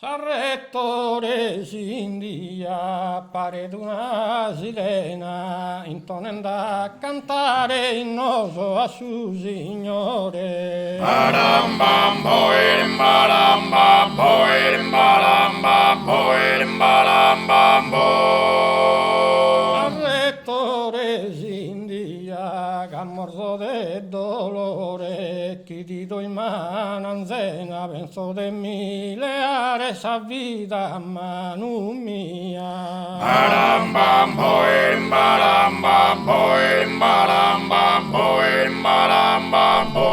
Sarrettore s'india, pare d'una sirena, intonando a cantare innoso a suo signore. Barambam boirim barambam boirim barambam boirim barambam bo. Sarrettore s'india, che ha morso del dolore, chi ti do in mano anzena, penso de mileare sa vita a mano mia. Barambam boirim barambam boirim barambam boirim barambam bo.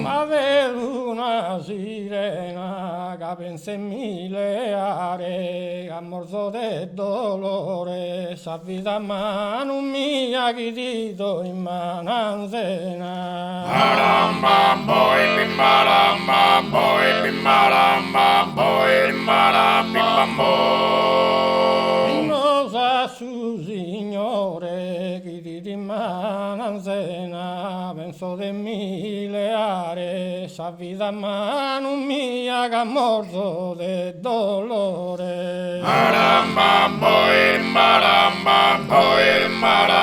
Avevo una sirena che pensa in mileare, a morso del dolore, sa vita a mano mia, chi ti do in mano anzena. Barambam boirim barambam boirim barambam boirim barambam bo. Innosa su signore, chi ti di mananzena, penso de mileare, sa vita a mano mia che ha morto de dolore. Barambam boirim barambam boirim barambam